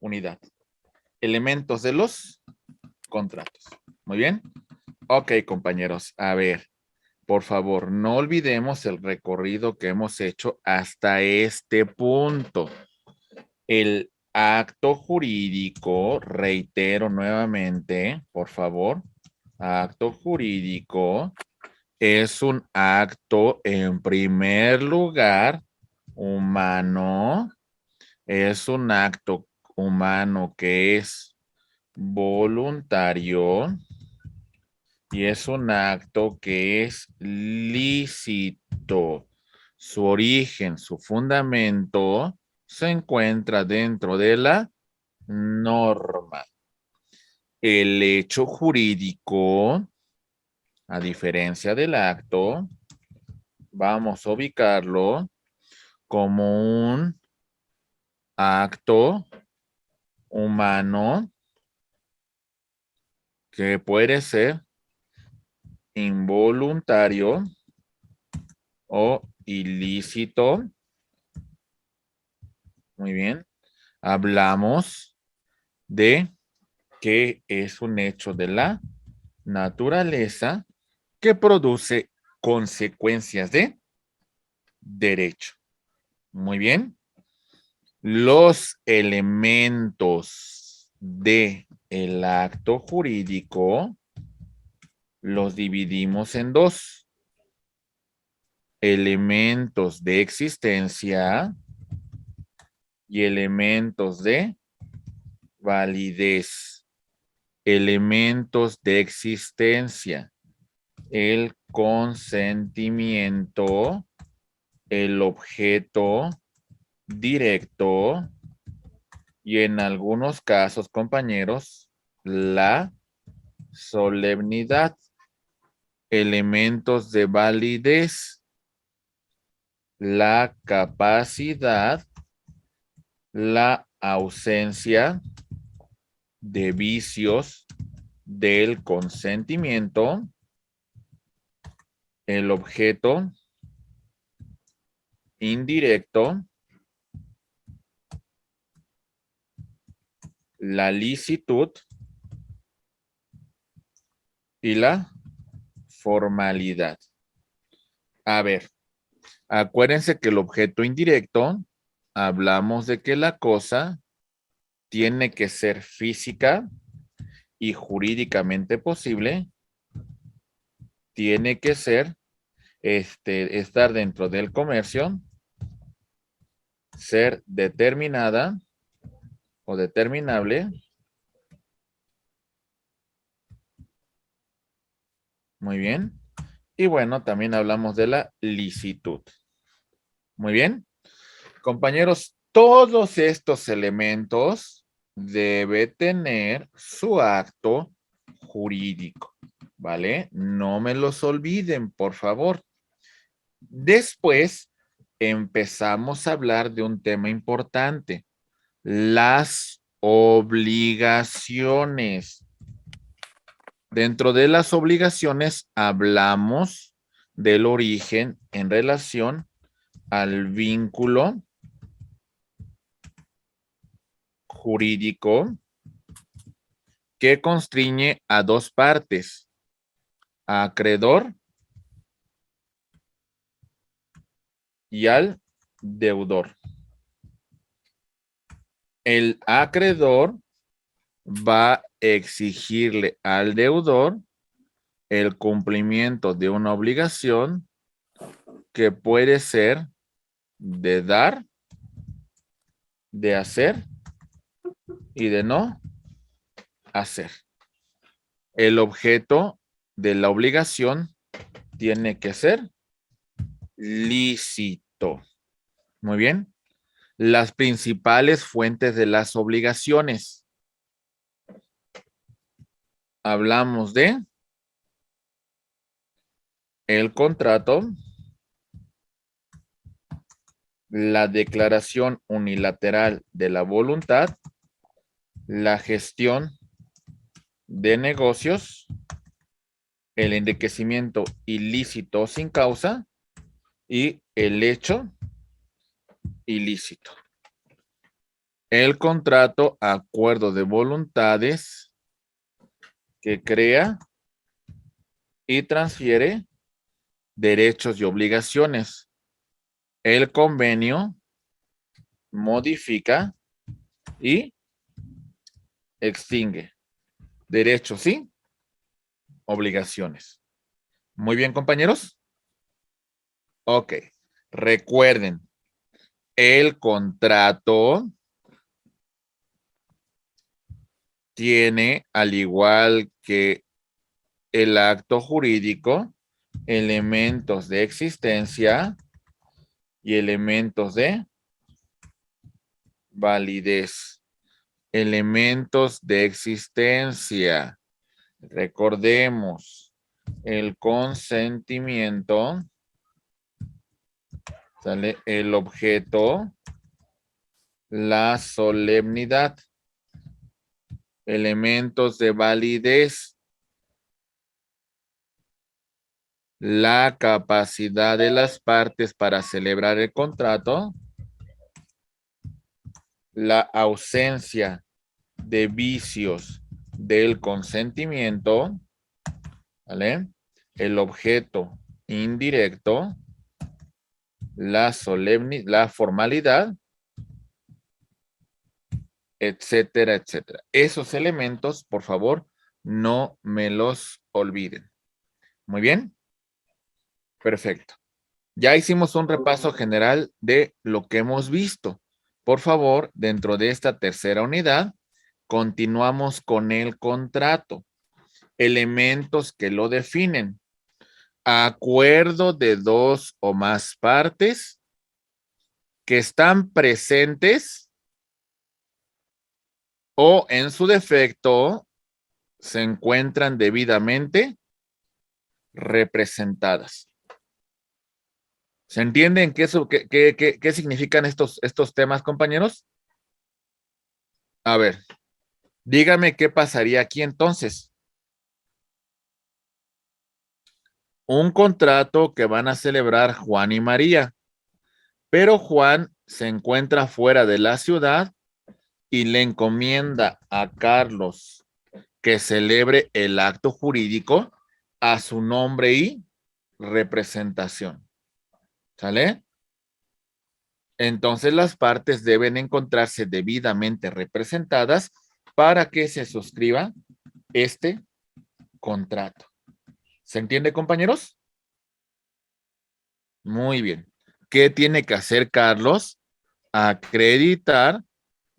unidad. Elementos de los contratos. Muy bien. Ok, compañeros. A ver, por favor, no olvidemos el recorrido que hemos hecho hasta este punto. El acto jurídico, reitero nuevamente, por favor, acto jurídico es un acto, en primer lugar, humano. Es un acto humano que es voluntario y es un acto que es lícito. Su origen, su fundamento se encuentra dentro de la norma. El hecho jurídico, a diferencia del acto, vamos a ubicarlo como un acto humano que puede ser involuntario o ilícito. Muy bien. Hablamos de que es un hecho de la naturaleza que produce consecuencias de derecho. Muy bien. Los elementos de el acto jurídico los dividimos en dos. Elementos de existencia y elementos de validez. Elementos de existencia. El consentimiento, el objeto directo y en algunos casos, compañeros, la solemnidad. Elementos de validez, la capacidad, la ausencia de vicios del consentimiento, el objeto indirecto, la licitud y la formalidad. A ver, acuérdense que el objeto indirecto, hablamos de que la cosa tiene que ser física y jurídicamente posible, tiene que ser, estar dentro del comercio, ser determinada o determinable. Muy bien. Y bueno, también hablamos de la licitud. Muy bien. Compañeros, todos estos elementos debe tener su acto jurídico, ¿vale? No me los olviden, por favor. Después empezamos a hablar de un tema importante, las obligaciones. Dentro de las obligaciones hablamos del origen en relación al vínculo jurídico que constriñe a dos partes, acreedor y al deudor. El acreedor va a exigirle al deudor el cumplimiento de una obligación que puede ser de dar, de hacer y de no hacer. El objeto de la obligación tiene que ser lícito. Muy bien. Las principales fuentes de las obligaciones. Hablamos de el contrato, la declaración unilateral de la voluntad, la gestión de negocios, el enriquecimiento ilícito sin causa y el hecho ilícito. El contrato, acuerdo de voluntades que crea y transfiere derechos y obligaciones. El convenio modifica y extingue derechos y obligaciones. Muy bien, compañeros. Ok. Recuerden, el contrato tiene, al igual que el acto jurídico, elementos de existencia y elementos de validez. Elementos de existencia. Recordemos, el consentimiento, ¿sale? El objeto, la solemnidad. Elementos de validez, la capacidad de las partes para celebrar el contrato, la ausencia de vicios del consentimiento, ¿vale? El objeto indirecto, la solemnidad, la formalidad, etcétera, etcétera. Esos elementos, por favor, no me los olviden. Muy bien. Perfecto. Ya hicimos un repaso general de lo que hemos visto. Por favor, dentro de esta tercera unidad, continuamos con el contrato. Elementos que lo definen. Acuerdo de dos o más partes que están presentes o en su defecto se encuentran debidamente representadas. ¿Se entienden qué significan estos temas, compañeros? A ver, dígame qué pasaría aquí entonces. Un contrato que van a celebrar Juan y María, pero Juan se encuentra fuera de la ciudad y le encomienda a Carlos que celebre el acto jurídico a su nombre y representación. ¿Sale? Entonces las partes deben encontrarse debidamente representadas para que se suscriba este contrato. ¿Se entiende, compañeros? Muy bien. ¿Qué tiene que hacer Carlos? Acreditar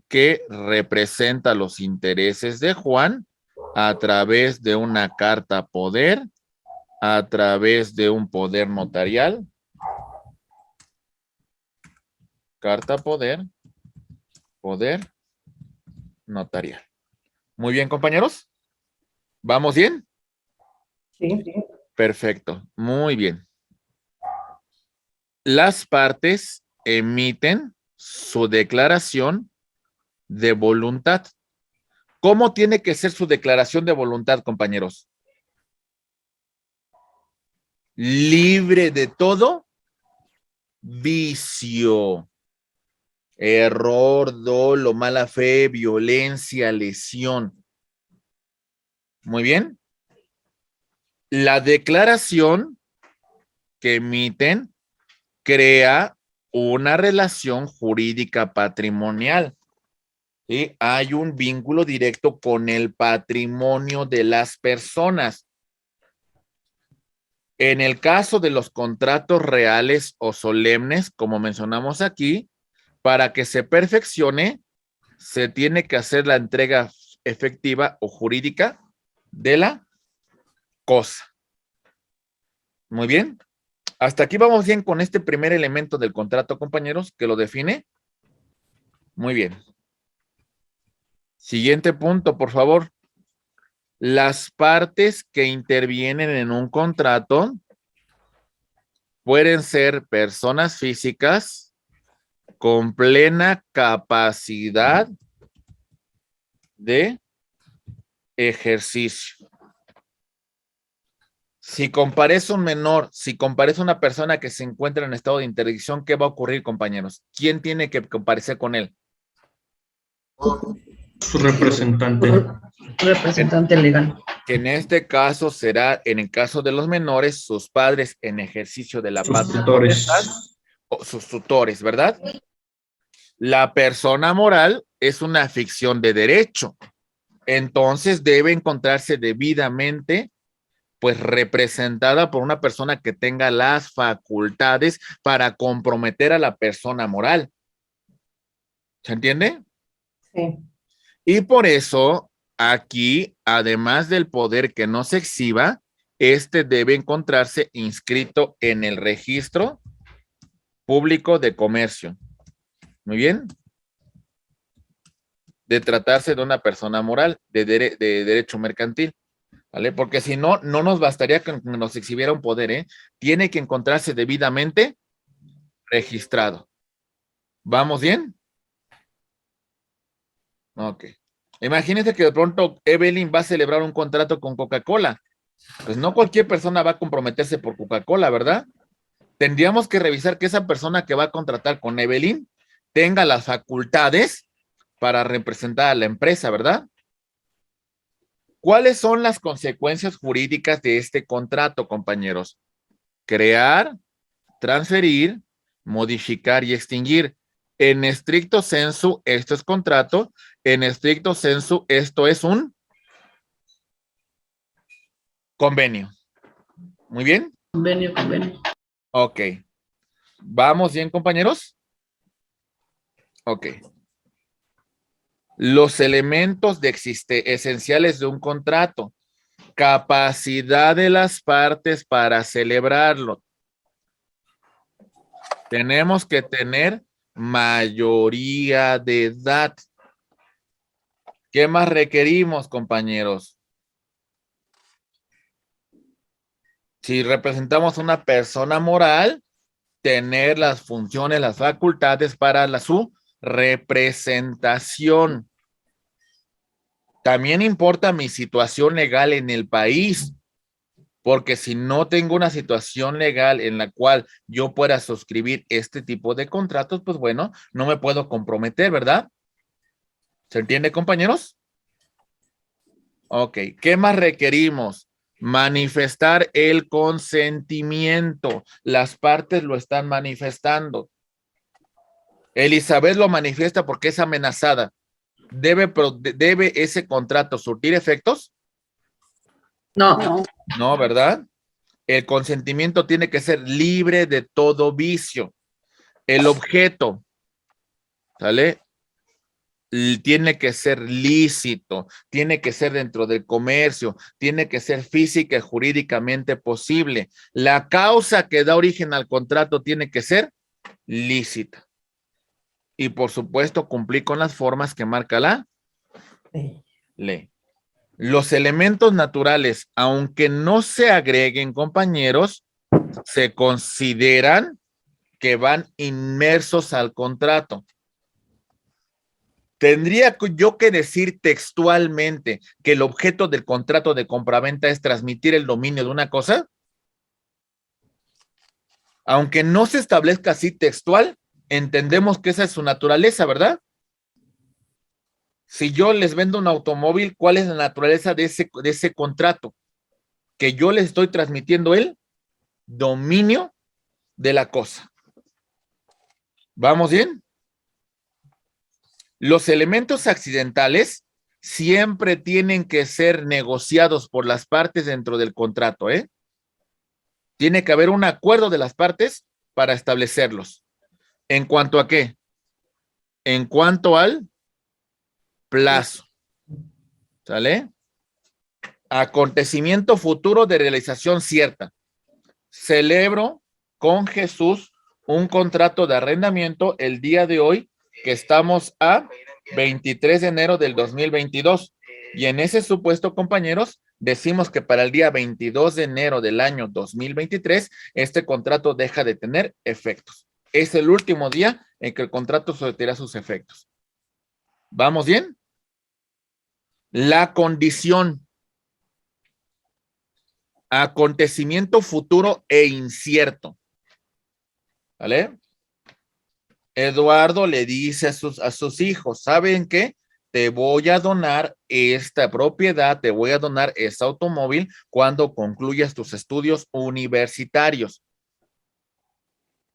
que representa los intereses de Juan a través de una carta poder, a través de un poder notarial. Carta poder, poder notarial. Muy bien, compañeros. ¿Vamos bien? Sí. Perfecto. Muy bien. Las partes emiten su declaración de voluntad. ¿Cómo tiene que ser su declaración de voluntad, compañeros? Libre de todo vicio, error, dolo, mala fe, violencia, lesión. Muy bien. La declaración que emiten crea una relación jurídica patrimonial. ¿Sí? Hay un vínculo directo con el patrimonio de las personas. En el caso de los contratos reales o solemnes, como mencionamos aquí, para que se perfeccione, se tiene que hacer la entrega efectiva o jurídica de la cosa. Muy bien. Hasta aquí vamos bien con este primer elemento del contrato, compañeros, que lo define. Muy bien. Siguiente punto, por favor. Las partes que intervienen en un contrato pueden ser personas físicas con plena capacidad de ejercicio. Si compares un menor, si compares una persona que se encuentra en estado de interdicción, ¿qué va a ocurrir, compañeros? ¿Quién tiene que comparecer con él? Su representante. Representante legal. Que en este caso será, en el caso de los menores, sus padres en ejercicio de la Sus patria tutores. o sus tutores, ¿verdad? La persona moral es una ficción de derecho. Entonces debe encontrarse debidamente, pues, representada por una persona que tenga las facultades para comprometer a la persona moral. ¿Se entiende? Sí. Y por eso, aquí, además del poder que no se exhiba, este debe encontrarse inscrito en el registro público de comercio. Muy bien. De tratarse de una persona moral, de derecho mercantil. ¿Vale? Porque si no, no nos bastaría que nos exhibiera un poder, ¿eh? Tiene que encontrarse debidamente registrado. ¿Vamos bien? Ok. Imagínense que de pronto Evelyn va a celebrar un contrato con Coca-Cola. Pues no cualquier persona va a comprometerse por Coca-Cola, ¿verdad? Tendríamos que revisar que esa persona que va a contratar con Evelyn tenga las facultades para representar a la empresa, ¿verdad? ¿Cuáles son las consecuencias jurídicas de este contrato, compañeros? Crear, transferir, modificar y extinguir. En estricto sensu, esto es contrato. En estricto sensu, esto es un convenio. Muy bien. Convenio, convenio. Ok. ¿Vamos bien, compañeros? Ok. Los elementos esenciales de un contrato. Capacidad de las partes para celebrarlo. Tenemos que tener mayoría de edad. ¿Qué más requerimos, compañeros? Si representamos a una persona moral, tener las funciones, las facultades para su representación. También importa mi situación legal en el país, porque si no tengo una situación legal en la cual yo pueda suscribir este tipo de contratos, pues bueno, no me puedo comprometer, ¿verdad? ¿Se entiende, compañeros? Ok, ¿qué más requerimos? Manifestar el consentimiento. Las partes lo están manifestando. Elizabeth lo manifiesta porque es amenazada. ¿Debe ese contrato surtir efectos? No. No, ¿verdad? El consentimiento tiene que ser libre de todo vicio. El objeto, ¿sale? Tiene que ser lícito, tiene que ser dentro del comercio, tiene que ser física y jurídicamente posible. La causa que da origen al contrato tiene que ser lícita. Y por supuesto, cumplir con las formas que marca la ley. Los elementos naturales, aunque no se agreguen, compañeros, se consideran que van inmersos al contrato. ¿Tendría yo que decir textualmente que el objeto del contrato de compraventa es transmitir el dominio de una cosa? Aunque no se establezca así textual, entendemos que esa es su naturaleza, ¿verdad? Si yo les vendo un automóvil, ¿cuál es la naturaleza de ese contrato? Que yo les estoy transmitiendo el dominio de la cosa. ¿Vamos bien? Los elementos accidentales siempre tienen que ser negociados por las partes dentro del contrato, ¿eh? Tiene que haber un acuerdo de las partes para establecerlos. ¿En cuanto a qué? En cuanto al plazo. ¿Sale? Acontecimiento futuro de realización cierta. Celebro con Jesús un contrato de arrendamiento el día de hoy, que estamos a 23 de enero del 2022. Y en ese supuesto, compañeros, decimos que para el día 22 de enero del año 2023, este contrato deja de tener efectos. Es el último día en que el contrato someterá sus efectos. ¿Vamos bien? La condición. Acontecimiento futuro e incierto. ¿Vale? Eduardo le dice a sus hijos, ¿saben qué? te voy a donar esta propiedad, te voy a donar este automóvil cuando concluyas tus estudios universitarios.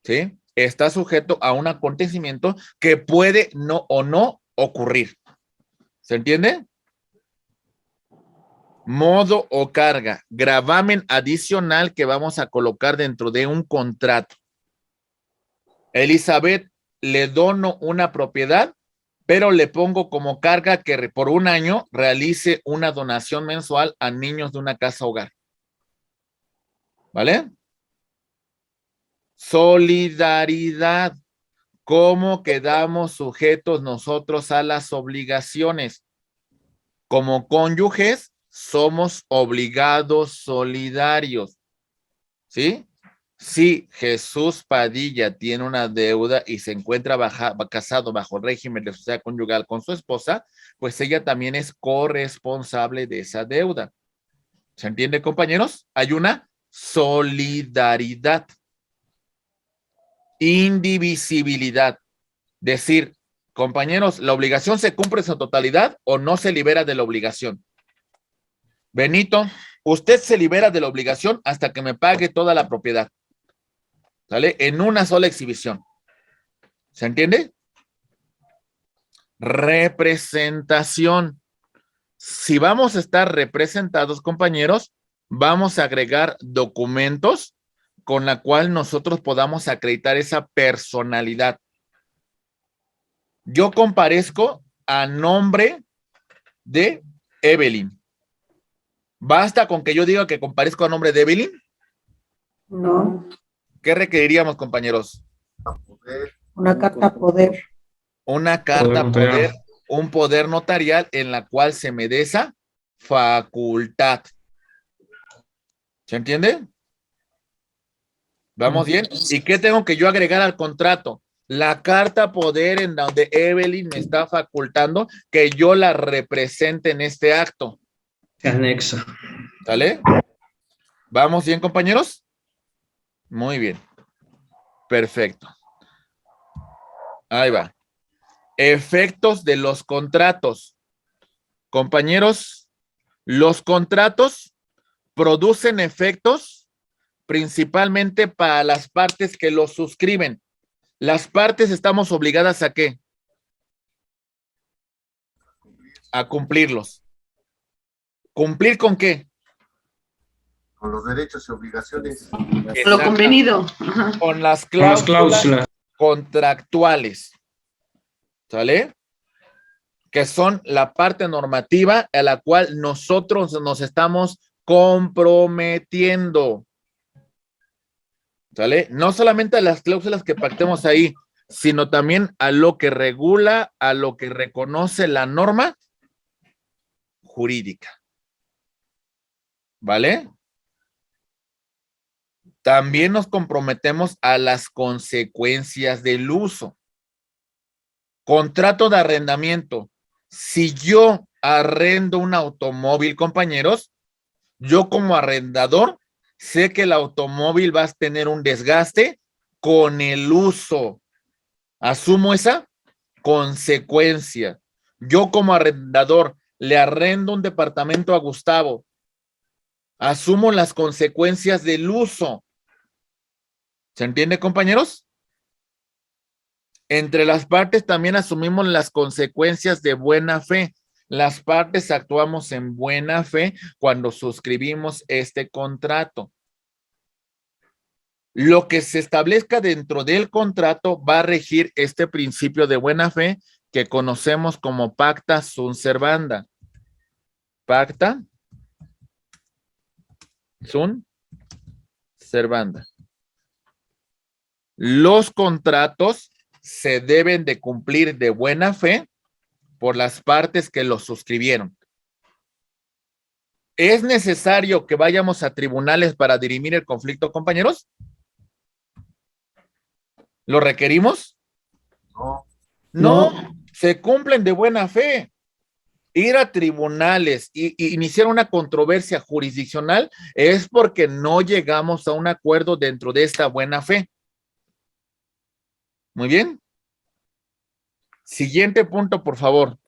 ¿Sí? Está sujeto a un acontecimiento que puede no o no ocurrir. ¿Se entiende? Modo o carga, gravamen adicional que vamos a colocar dentro de un contrato. Elizabeth, le dono una propiedad, pero le pongo como carga que por un año realice una donación mensual a niños de una casa hogar. ¿Vale? Solidaridad. ¿Cómo quedamos sujetos nosotros a las obligaciones? Como cónyuges, somos obligados solidarios. ¿Sí? Si Jesús Padilla tiene una deuda y se encuentra casado bajo el régimen de sociedad conyugal con su esposa, pues ella también es corresponsable de esa deuda. ¿Se entiende, compañeros? Hay una solidaridad. Indivisibilidad. Decir, compañeros, ¿la obligación se cumple en su totalidad o no se libera de la obligación? Benito, usted se libera de la obligación hasta que me pague toda la propiedad. ¿Sale? En una sola exhibición. ¿Se entiende? Representación. Si vamos a estar representados, compañeros, vamos a agregar documentos con la cual nosotros podamos acreditar esa personalidad. Yo comparezco a nombre de Evelyn. ¿Basta con que yo diga que comparezco a nombre de Evelyn? No, ¿Qué requeriríamos, compañeros? una carta poder. Una carta Poder poder, notarial. un poder notarial en la cual se me dé esa facultad. ¿Se entiende? ¿Vamos bien? ¿Y qué tengo que yo agregar al contrato? La carta poder en donde Evelyn me está facultando que yo la represente en este acto. Se anexa. ¿Sale? ¿Vamos bien, compañeros? Muy bien. Perfecto. Ahí va. Efectos de los contratos. Compañeros, los contratos producen efectos principalmente para las partes que los suscriben. Las partes estamos obligadas ¿a qué? A cumplirlos. ¿Cumplir con qué? Con los derechos y obligaciones. Lo convenido. Ajá. Con las Con las cláusulas cláusulas. contractuales. ¿Sale? Que son la parte normativa a la cual nosotros nos estamos comprometiendo. ¿Sale? No solamente a las cláusulas que pactemos ahí, sino también a lo que regula, a lo que reconoce la norma jurídica. ¿Vale? También nos comprometemos a las consecuencias del uso. Contrato de arrendamiento. Si yo arrendo un automóvil, compañeros, yo como arrendador sé que el automóvil va a tener un desgaste con el uso. Asumo esa consecuencia. Yo como arrendador le arrendo un departamento a Gustavo. Asumo las consecuencias del uso. ¿Se entiende, compañeros? Entre las partes también asumimos las consecuencias de buena fe. Las partes actuamos en buena fe cuando suscribimos este contrato. Lo que se establezca dentro del contrato va a regir este principio de buena fe que conocemos como pacta sunt servanda. Pacta sunt servanda. Los contratos se deben de cumplir de buena fe por las partes que los suscribieron. ¿Es necesario que vayamos a tribunales para dirimir el conflicto, compañeros? ¿Lo requerimos? No. No, se cumplen de buena fe. Ir a tribunales y iniciar una controversia jurisdiccional es porque no llegamos a un acuerdo dentro de esta buena fe. Muy bien. Siguiente punto, por favor.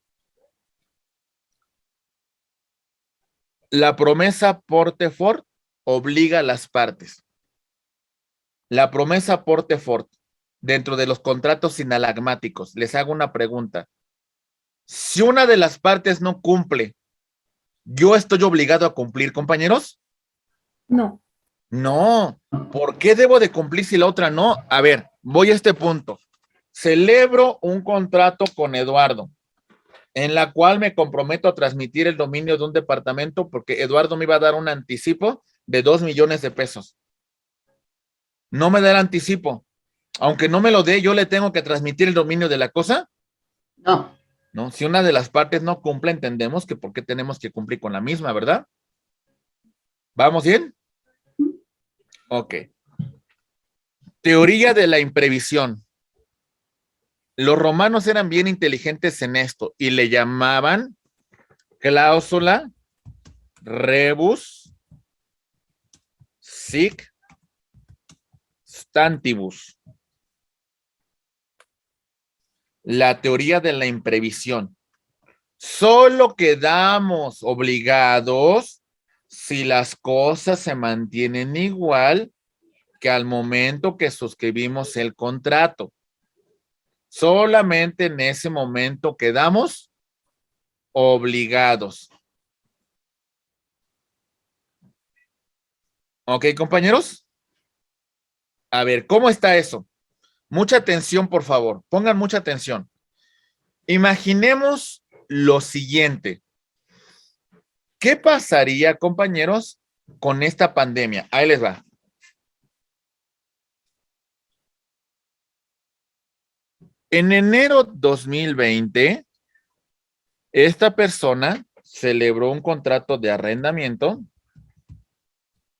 La promesa porte fort obliga a las partes. La promesa porte fort dentro de los contratos sinalagmáticos. Les hago una pregunta. Si una de las partes no cumple, ¿yo estoy obligado a cumplir, compañeros? No. No. ¿Por qué debo de cumplir si la otra no? A ver, voy a este punto. Celebro un contrato con Eduardo, en la cual me comprometo a transmitir el dominio de un departamento porque Eduardo me iba a dar un anticipo de 2 millones de pesos. No me da el anticipo. Aunque no me lo dé, yo le tengo que transmitir el dominio de la cosa. No. ¿No? Si una de las partes no cumple, entendemos que por qué tenemos que cumplir con la misma, ¿verdad? ¿Vamos bien? Ok. Teoría de la imprevisión. Los romanos eran bien inteligentes en esto y le llamaban cláusula rebus sic stantibus. La teoría de la imprevisión. Solo quedamos obligados si las cosas se mantienen igual que al momento que suscribimos el contrato. Solamente en ese momento quedamos obligados. ¿Ok, compañeros? A ver, ¿cómo está eso? Mucha atención, por favor. Pongan mucha atención. Imaginemos lo siguiente. ¿Qué pasaría, compañeros, con esta pandemia? Ahí les va. En enero 2020, esta persona celebró un contrato de arrendamiento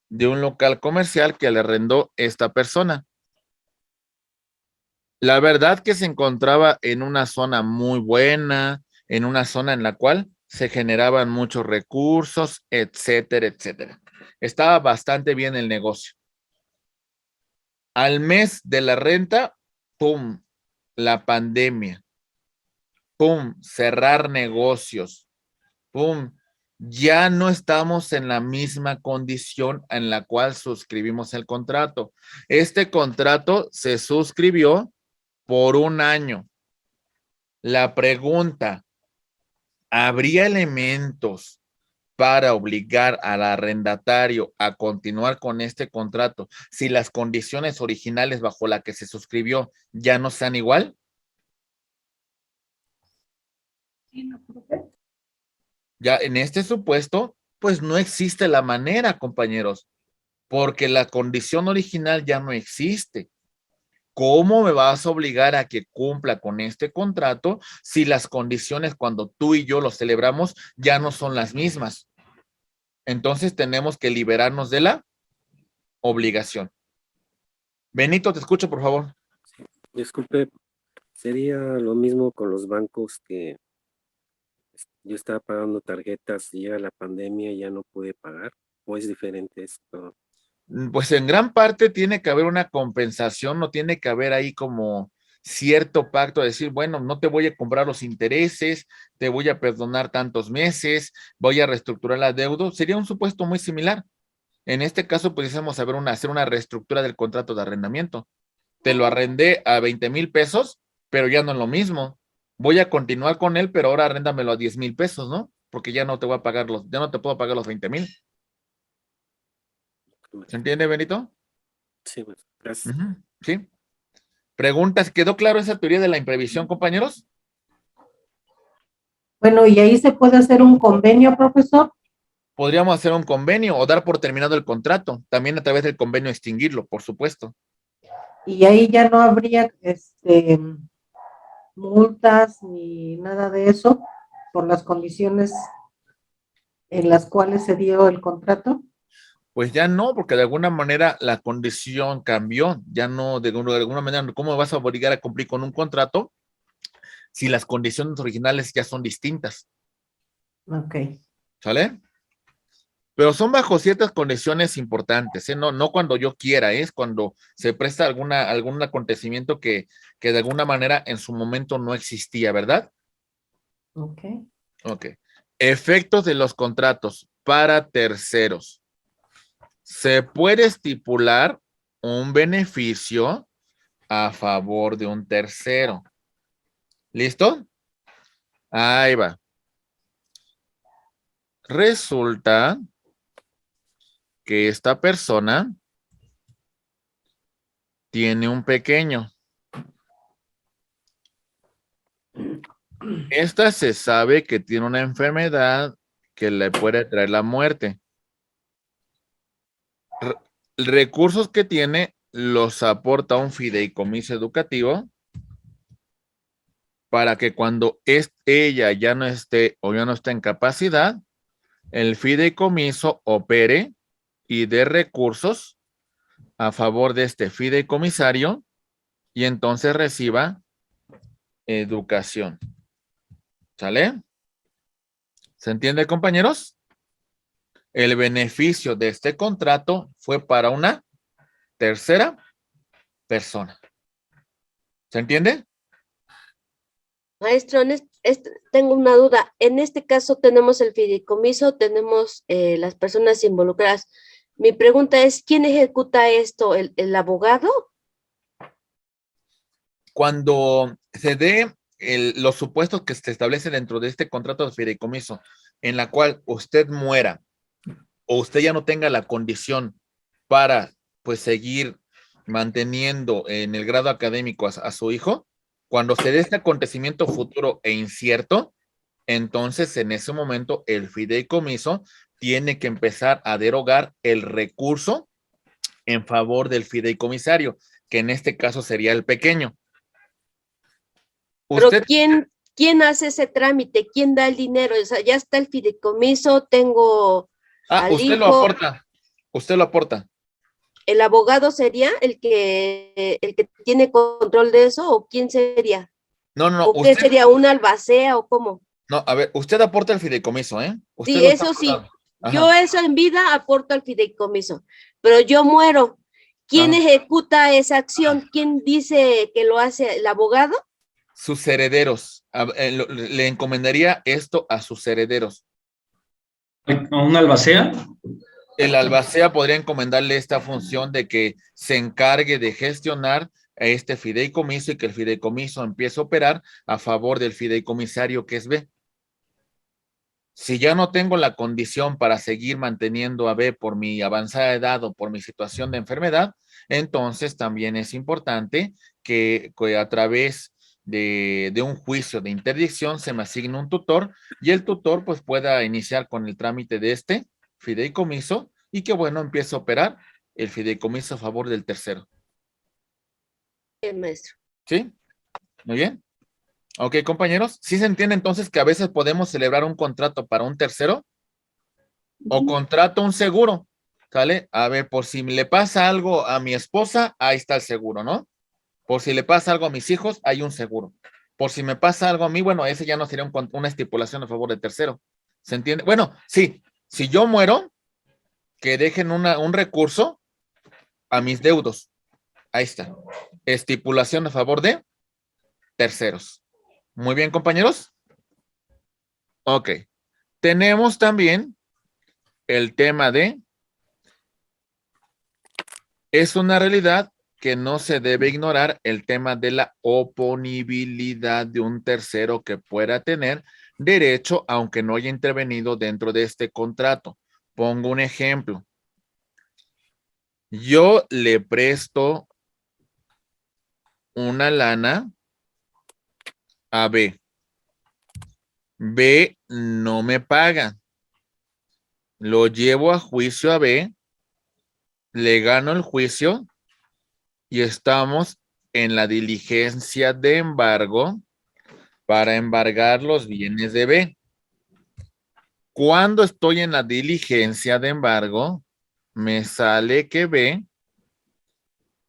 de un local comercial que le arrendó esta persona. La verdad que se encontraba en una zona muy buena, en una zona en la cual se generaban muchos recursos, etcétera, etcétera. Estaba bastante bien el negocio. Al mes de la renta, ¡pum! La pandemia. ¡Pum! Cerrar negocios. ¡Pum! Ya no estamos en la misma condición en la cual suscribimos el contrato. Este contrato se suscribió por un año. La pregunta, ¿habría elementos para obligar al arrendatario a continuar con este contrato si las condiciones originales bajo las que se suscribió ya no sean igual? Ya en este supuesto, pues no existe la manera, compañeros, porque la condición original ya no existe. ¿Cómo me vas a obligar a que cumpla con este contrato si las condiciones cuando tú y yo lo celebramos ya no son las mismas? Entonces tenemos que liberarnos de la obligación. Benito, te escucho, por favor. Disculpe, sería lo mismo con los bancos que yo estaba pagando tarjetas y llega la pandemia y ya no pude pagar, o es diferente esto. Pues en gran parte tiene que haber una compensación, no tiene que haber ahí como cierto pacto de decir, bueno, no te voy a comprar los intereses, te voy a perdonar tantos meses, voy a reestructurar la deuda. Sería un supuesto muy similar. En este caso, pudiésemos hacer una reestructura del contrato de arrendamiento. Te lo arrendé a 20,000 pesos, pero ya no es lo mismo. Voy a continuar con él, pero ahora arréndamelo a 10,000 pesos, ¿no? Porque ya no te voy a pagar ya no te puedo pagar los 20,000. ¿Se entiende, Benito? Sí, pues, gracias. Sí. Preguntas, ¿quedó claro esa teoría de la imprevisión, compañeros? Bueno, ¿y ahí se puede hacer un convenio, profesor? Podríamos hacer un convenio o dar por terminado el contrato. También a través del convenio extinguirlo, por supuesto. Y ahí ya no habría multas ni nada de eso por las condiciones en las cuales se dio el contrato. Pues ya no, porque de alguna manera la condición cambió. Ya no, de alguna manera, ¿cómo vas a obligar a cumplir con un contrato si las condiciones originales ya son distintas? Ok. ¿Sale? Pero son bajo ciertas condiciones importantes, ¿eh? No cuando yo quiera, es cuando se presta algún acontecimiento que de alguna manera en su momento no existía, ¿verdad? Ok. Ok. Efectos de los contratos. para terceros. Se puede estipular un beneficio a favor de un tercero. ¿Listo? Ahí va. Resulta que esta persona tiene un pequeño. Esta se sabe que tiene una enfermedad que le puede traer la muerte. Recursos que tiene los aporta un fideicomiso educativo para que cuando ella ya no esté o ya no esté en capacidad, el fideicomiso opere y dé recursos a favor de este fideicomisario y entonces reciba educación. ¿Sale? ¿Se entiende, compañeros? El beneficio de este contrato fue para una tercera persona. ¿Se entiende? Maestro, tengo una duda. En este caso tenemos el fideicomiso, tenemos las personas involucradas. Mi pregunta es, ¿quién ejecuta esto? ¿El abogado? Cuando se dé los supuestos que se establecen dentro de este contrato de fideicomiso, en la cual usted muera o usted ya no tenga la condición para pues seguir manteniendo en el grado académico a su hijo, cuando se dé este acontecimiento futuro e incierto, entonces en ese momento el fideicomiso tiene que empezar a derogar el recurso en favor del fideicomisario, que en este caso sería el pequeño. Pero Usted, ¿quién hace ese trámite? ¿Quién da el dinero? O sea, ya está el fideicomiso, tengo al usted lo hijo. aporta. Usted lo aporta. ¿El abogado sería el que tiene control de eso o quién sería? No, ¿O qué usted, sería, una albacea o cómo? no, a ver, usted aporta el fideicomiso, ¿eh? Usted Sí, lo está eso sí. aportando. Ajá. Yo eso en vida aporto al fideicomiso, pero yo muero. ¿Quién Ajá. ejecuta esa acción? ¿Quién dice que lo hace? ¿El abogado? Sus herederos. Le encomendaría esto a sus herederos. ¿A una albacea? El albacea podría encomendarle esta función de que se encargue de gestionar a este fideicomiso y que el fideicomiso empiece a operar a favor del fideicomisario que es B. Si ya no tengo la condición para seguir manteniendo a B por mi avanzada edad o por mi situación de enfermedad, entonces también es importante que a través de un juicio de interdicción se me asigne un tutor y el tutor pues pueda iniciar con el trámite de este fideicomiso y que bueno, empiece a operar el fideicomiso a favor del tercero. El maestro. ¿Sí? Muy bien. Ok, compañeros, ¿sí se entiende entonces que a veces podemos celebrar un contrato para un tercero? O contrato un seguro, ¿sale? A ver, por si le pasa algo a mi esposa, ahí está el seguro, ¿no? Por si le pasa algo a mis hijos, hay un seguro. Por si me pasa algo a mí, bueno, ese ya no sería una estipulación a favor del tercero. ¿Se entiende? Bueno, sí, si yo muero, que dejen un recurso a mis deudos. Ahí está. Estipulación a favor de terceros. Muy bien, compañeros. Ok. Tenemos también el tema de, es una realidad que no se debe ignorar el tema de la oponibilidad de un tercero que pueda tener derecho aunque no haya intervenido dentro de este contrato. Pongo un ejemplo. Yo le presto una lana a B. B no me paga. Lo llevo a juicio a B, le gano el juicio y estamos en la diligencia de embargo para embargar los bienes de B. Cuando estoy en la diligencia de embargo, me sale que B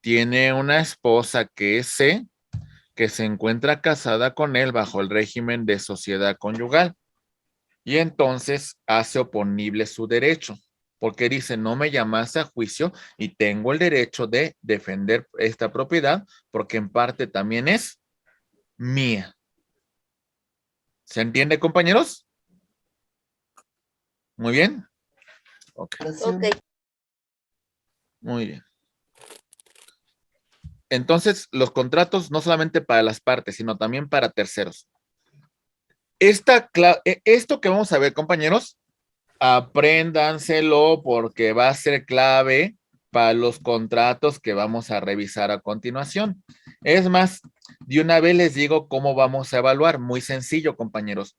tiene una esposa que es C, que se encuentra casada con él bajo el régimen de sociedad conyugal. Y entonces hace oponible su derecho, porque dice, no me llamaste a juicio y tengo el derecho de defender esta propiedad, porque en parte también es mía. ¿Se entiende, compañeros? Muy bien. Ok, Ok. muy bien. Entonces, los contratos no solamente para las partes, sino también para terceros. Esto que vamos a ver, compañeros, apréndanselo porque va a ser clave para los contratos que vamos a revisar a continuación. Es más, de una vez les digo cómo vamos a evaluar. Muy sencillo, compañeros.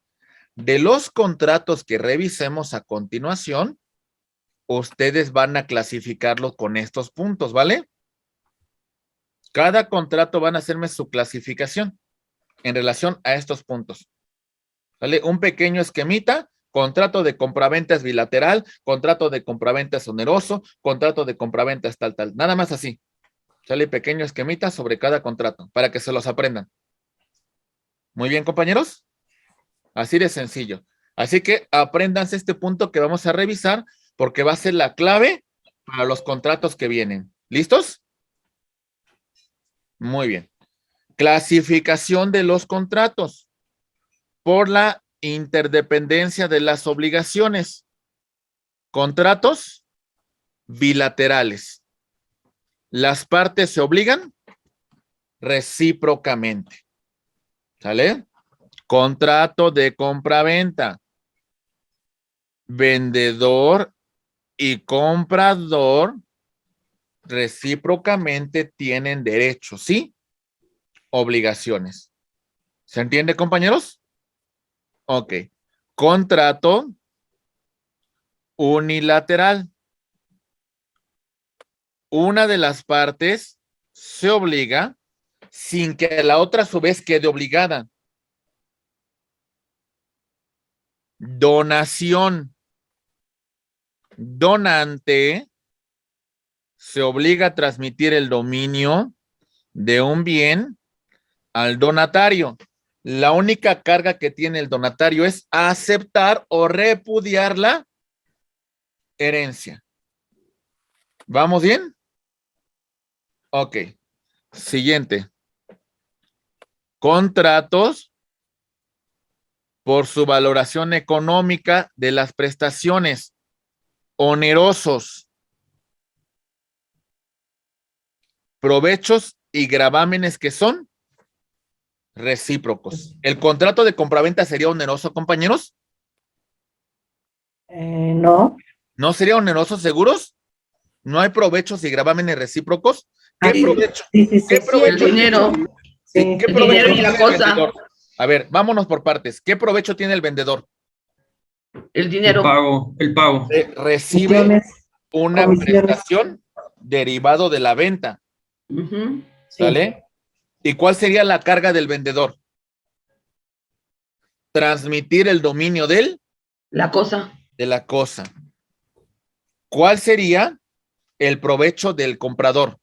De los contratos que revisemos a continuación, ustedes van a clasificarlo con estos puntos, ¿vale? Cada contrato van a hacerme su clasificación en relación a estos puntos. ¿Vale? Un pequeño esquemita, contrato de compraventa es bilateral, contrato de compraventa es oneroso, contrato de compraventa es tal. Nada más así. Sale pequeño esquemita sobre cada contrato para que se los aprendan. Muy bien, compañeros. Así de sencillo. Así que apréndanse este punto que vamos a revisar porque va a ser la clave para los contratos que vienen. ¿Listos? Muy bien. Clasificación de los contratos por la interdependencia de las obligaciones. Contratos bilaterales. Las partes se obligan recíprocamente. ¿Sale? Contrato de compraventa. Vendedor y comprador recíprocamente tienen derechos, ¿sí? Obligaciones. ¿Se entiende, compañeros? Ok. Contrato unilateral. Una de las partes se obliga sin que la otra a su vez quede obligada. Donación. Donante se obliga a transmitir el dominio de un bien al donatario. La única carga que tiene el donatario es aceptar o repudiar la herencia. ¿Vamos bien? Ok. Siguiente. Contratos por su valoración económica de las prestaciones. Onerosos. Provechos y gravámenes que son recíprocos. ¿El contrato de compraventa sería oneroso, compañeros? No. ¿No sería oneroso, seguros? ¿No hay provechos y gravámenes recíprocos? ¿Qué Sí, provecho? sí, sí, ¿Qué sí. provecho El dinero. tiene? Sí. Sí, ¿qué El provecho dinero y tiene la el cosa. vendedor? A ver, vámonos por partes. ¿Qué provecho tiene el vendedor? El El dinero. pago, el pago. Recibe Comisiones, una comisiones. prestación derivado de la venta. Ujú. Sí. ¿Sale? ¿Y cuál sería la carga del vendedor? Transmitir el dominio de La cosa. la cosa. ¿Cuál sería el provecho del comprador?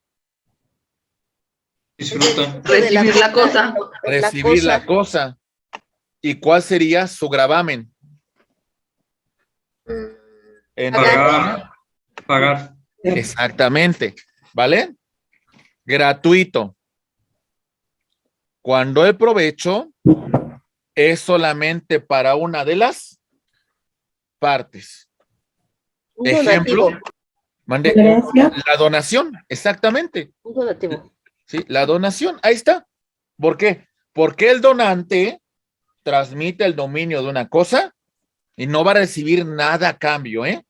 Disfruta. Recibir la cosa. Recibir la cosa. ¿Y cuál sería su gravamen? En Pagar. Pagar. Exactamente. ¿Vale? Gratuito. Cuando el provecho es solamente para una de las partes. Un Ejemplo, donativo. mande Herencia. la donación, exactamente. Un donativo. Sí, la donación, ahí está. ¿Por qué? Porque el donante transmite el dominio de una cosa y no va a recibir nada a cambio, ¿eh?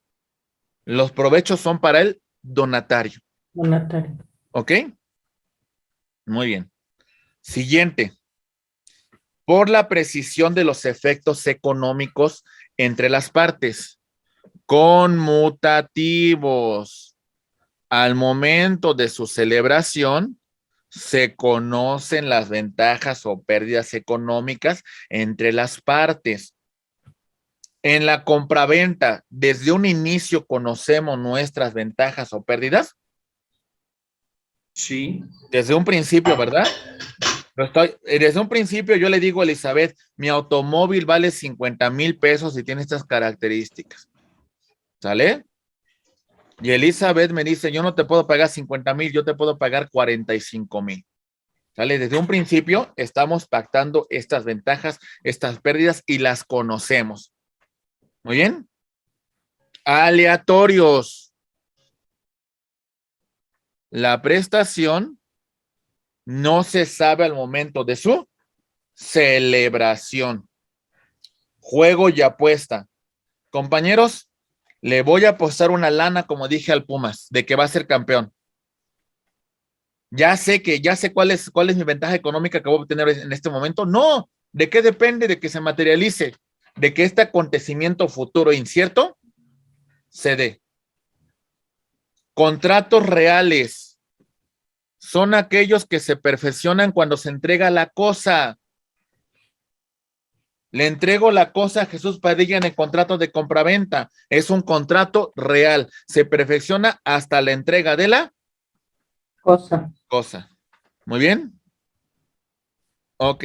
Los provechos son para el donatario. Donatario. ¿Ok? Muy bien. Siguiente. Por la precisión de los efectos económicos entre las partes. Conmutativos. Al momento de su celebración, se conocen las ventajas o pérdidas económicas entre las partes. En la compraventa, desde un inicio conocemos nuestras ventajas o pérdidas. Sí. Desde un principio, ¿verdad? Desde un principio yo le digo a Elizabeth, mi automóvil vale 50,000 pesos y tiene estas características. ¿Sale? Y Elizabeth me dice, yo no te puedo pagar 50,000, yo te puedo pagar 45,000. ¿Sale? Desde un principio estamos pactando estas ventajas, estas pérdidas y las conocemos. Muy bien. aleatorios. La prestación no se sabe al momento de su celebración. Juego y apuesta. Compañeros, le voy a apostar una lana, como dije al Pumas, de que va a ser campeón. Ya sé cuál es mi ventaja económica que voy a obtener en este momento. No, ¿de qué depende? De que se materialice, de que este acontecimiento futuro incierto se dé. Contratos reales son aquellos que se perfeccionan cuando se entrega la cosa. Le entrego la cosa a Jesús Padilla en el contrato de compraventa. Es un contrato real. Se perfecciona hasta la entrega de la cosa. Muy bien. Ok.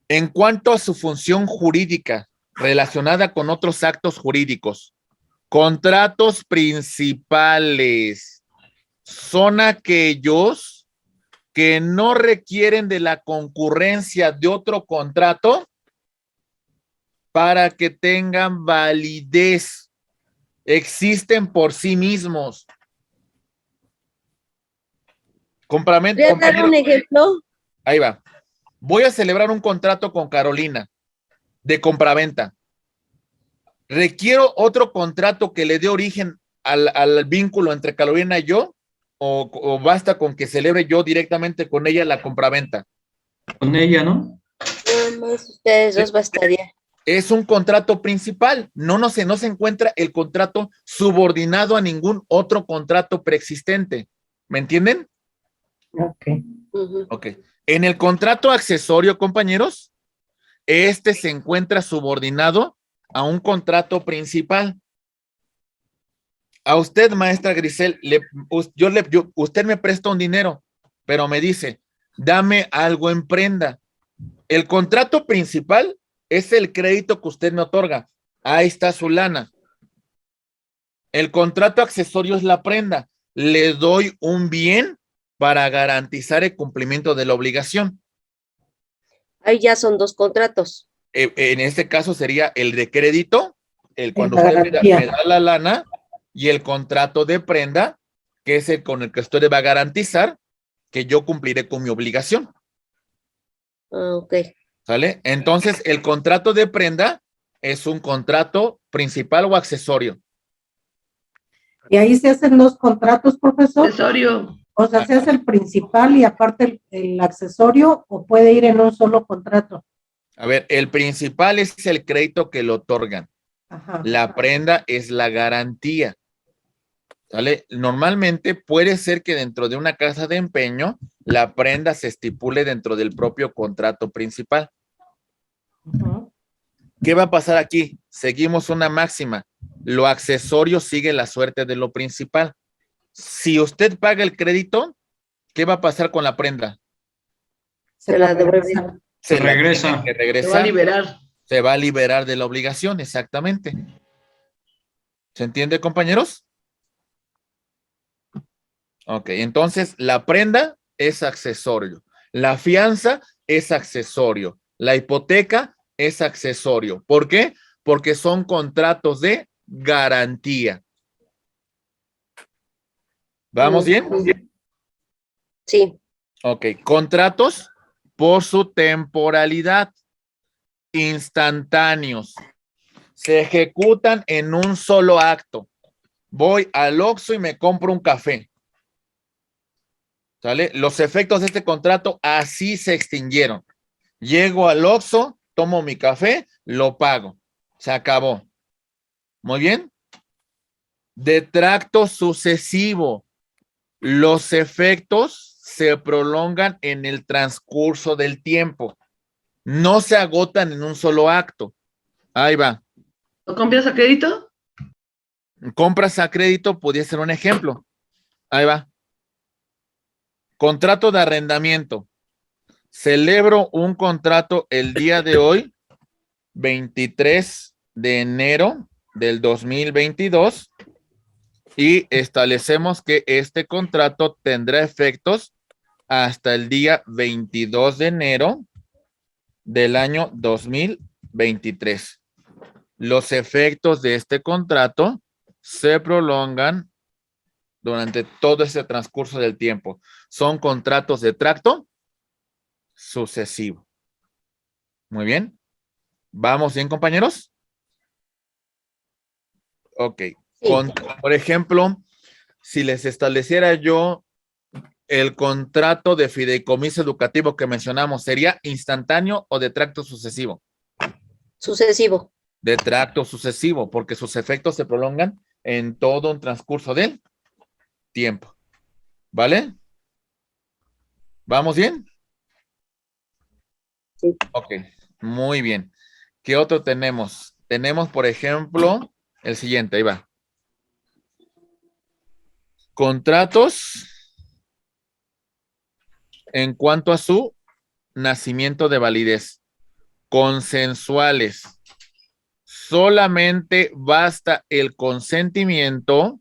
En cuanto a su función jurídica relacionada con otros actos jurídicos, contratos principales son aquellos que no requieren de la concurrencia de otro contrato para que tengan validez. Existen por sí mismos. ¿Voy a dar un ejemplo? Ahí va. Voy a celebrar un contrato con Carolina de compraventa. ¿Requiero otro contrato que le dé origen al vínculo entre Carolina y yo? ¿O basta con que celebre yo directamente con ella la compraventa? Con ella, ¿no? Nada más ustedes dos bastaría. Es un contrato principal. No se encuentra el contrato subordinado a ningún otro contrato preexistente. ¿Me entienden? Ok. Ok. En el contrato accesorio, compañeros, este se encuentra subordinado a un contrato principal. A usted, maestra Grisel, usted me presta un dinero, pero me dice, dame algo en prenda. El contrato principal es el crédito que usted me otorga. Ahí está su lana. El contrato accesorio es la prenda. Le doy un bien para garantizar el cumplimiento de la obligación. Ahí ya son dos contratos. En este caso sería el de crédito, cuando La usted garantía. me da la lana, y el contrato de prenda, que es el con el que usted va a garantizar que yo cumpliré con mi obligación. Ah, ok. ¿Sale? Entonces, el contrato de prenda es un contrato principal o accesorio. Y ahí se hacen dos contratos, profesor. Accesorio. O sea, se hace el principal y aparte el accesorio, o puede ir en un solo contrato. A ver, el principal es el crédito que le otorgan. Ajá. La prenda es la garantía. ¿Sale? Normalmente puede ser que dentro de una casa de empeño la prenda se estipule dentro del propio contrato principal. Ujú. ¿Qué va a pasar aquí? Seguimos una máxima. Lo accesorio sigue la suerte de lo principal. Si usted paga el crédito, ¿qué va a pasar con la prenda? Se la devuelve. Se la Regresa. tiene que Se va a regresar. liberar. Se va a liberar de la obligación, exactamente. ¿Se entiende, compañeros? Ok, entonces la prenda es accesorio. La fianza es accesorio. La hipoteca es accesorio. ¿Por qué? Porque son contratos de garantía. ¿Vamos bien? Sí. Ok, contratos por su temporalidad, instantáneos. Se ejecutan en un solo acto. Voy al Oxxo y me compro un café. ¿Sale? Los efectos de este contrato así se extinguieron. Llego al Oxxo, tomo mi café, lo pago. Se acabó. Muy bien. De tracto sucesivo. Los efectos se prolongan en el transcurso del tiempo. No se agotan en un solo acto. Ahí va. ¿Lo compras a crédito? Compras a crédito podría ser un ejemplo. Ahí va. Contrato de arrendamiento. Celebro un contrato el día de hoy, 23 de enero del 2022, y establecemos que este contrato tendrá efectos hasta el día 22 de enero del año 2023. los efectos de este contrato se prolongan durante todo ese transcurso del tiempo. Son contratos de tracto sucesivo. Muy bien. ¿Vamos bien, compañeros? Ok. Sí. Por ejemplo, si les estableciera yo el contrato de fideicomiso educativo que mencionamos, ¿sería instantáneo o de tracto sucesivo? Sucesivo. De tracto sucesivo, porque sus efectos se prolongan en todo un transcurso del tiempo. ¿Vale? ¿Vamos bien? Sí. Ok, muy bien. ¿Qué otro tenemos? Tenemos, por ejemplo, el siguiente, ahí va. Contratos en cuanto a su nacimiento de validez. Consensuales. Solamente basta el consentimiento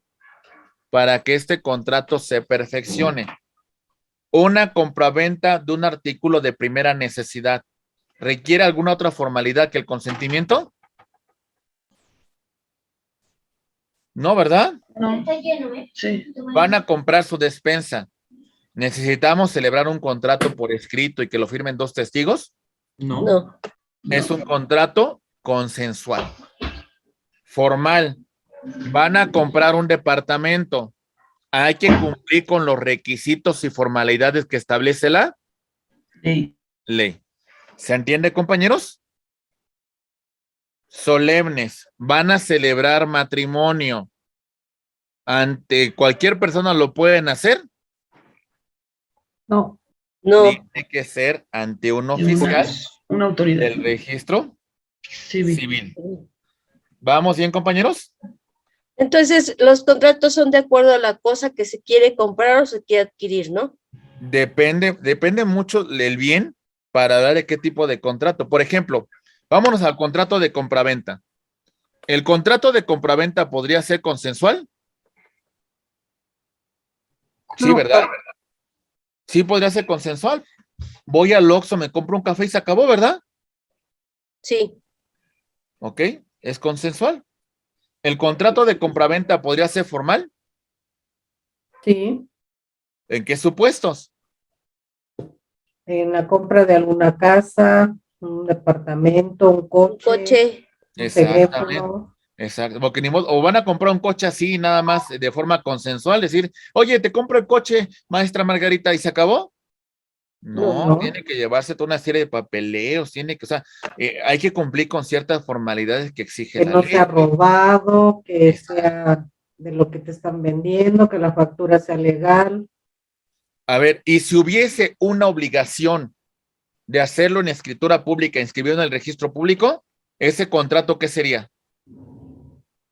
para que este contrato se perfeccione. Una compraventa de un artículo de primera necesidad. ¿Requiere alguna otra formalidad que el consentimiento? No, ¿verdad? No. Sí. Van a comprar su despensa. ¿Necesitamos celebrar un contrato por escrito y que lo firmen 2 testigos? No. No. Es un contrato consensual. Formal. Van a comprar un departamento. Hay que cumplir con los requisitos y formalidades que establece la Sí. ley. ¿Se entiende, compañeros? Solemnes. Van a celebrar matrimonio. ¿Ante cualquier persona lo pueden hacer? No, No. Tiene que ser ante un oficial Una autoridad del registro civil. civil. ¿Vamos bien, compañeros? Entonces, los contratos son de acuerdo a la cosa que se quiere comprar o se quiere adquirir, ¿no? Depende mucho del bien para dar qué tipo de contrato. Por ejemplo, vámonos al contrato de compraventa. ¿El contrato de compraventa podría ser consensual? Sí, No. ¿verdad? Sí, podría ser consensual. Voy al Oxxo, me compro un café y se acabó, ¿verdad? Sí. Ok, es consensual. ¿El contrato de compraventa podría ser formal? sí, ¿En qué supuestos? en la compra de alguna casa, un departamento, un Un coche, coche. un Exactamente. teléfono. Exacto, porque ni modo, o van a comprar un coche así, nada más de forma consensual, decir, oye, te compro el coche, maestra Margarita, ¿y se acabó? No, No. tiene que llevarse toda una serie de papeleos, tiene que, o sea, hay que cumplir con ciertas formalidades que exige Que la no ley. sea robado, que Exacto. sea de lo que te están vendiendo, que la factura sea legal. A ver, y si hubiese una obligación de hacerlo en escritura pública, inscribido en el registro público, ese contrato, ¿qué sería?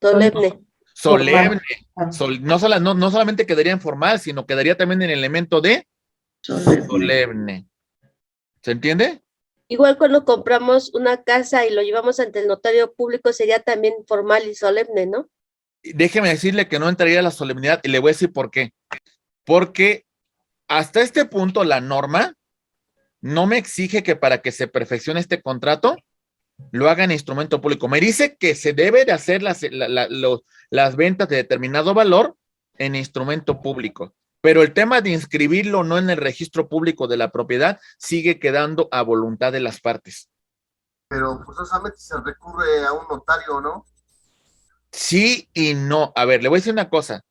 Solemne. Solemne. Ah, No solamente quedaría en formal, sino quedaría también en el elemento de solemne. ¿Se entiende? Igual cuando compramos una casa y lo llevamos ante el notario público sería también formal y solemne, ¿no? Déjeme decirle que no entraría la solemnidad y le voy a decir por qué. Porque hasta este punto la norma no me exige que para que se perfeccione este contrato lo haga en instrumento público. Me dice que se debe de hacer las ventas de determinado valor en instrumento público, pero el tema de inscribirlo no en el registro público de la propiedad sigue quedando a voluntad de las partes. Pero forzosamente se recurre a un notario, ¿no? Sí y no. A ver, le voy a decir una cosa.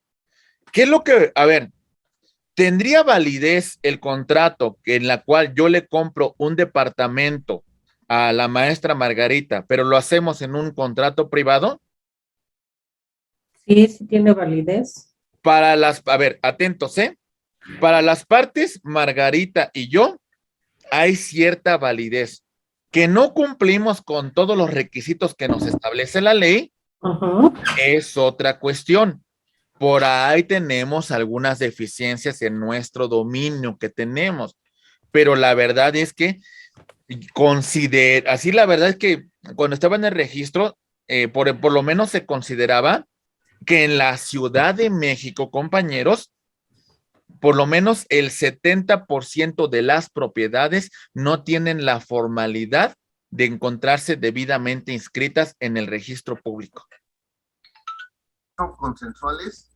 ¿Qué es lo que, a ver, tendría validez el contrato en la cual yo le compro un departamento a la maestra Margarita, pero lo hacemos en un contrato privado? sí, sí tiene validez. Para las, a ver, atentos, ¿eh? Para las partes, Margarita y yo, hay cierta validez. Que no cumplimos con todos los requisitos que nos establece la ley, Ajá. es otra cuestión. Por ahí tenemos algunas deficiencias en nuestro dominio que tenemos, pero la verdad es que así la verdad es que cuando estaba en el registro, por lo menos se consideraba que en la Ciudad de México, compañeros, por lo menos el 70% de las propiedades no tienen la formalidad de encontrarse debidamente inscritas en el registro público. ¿Son consensuales?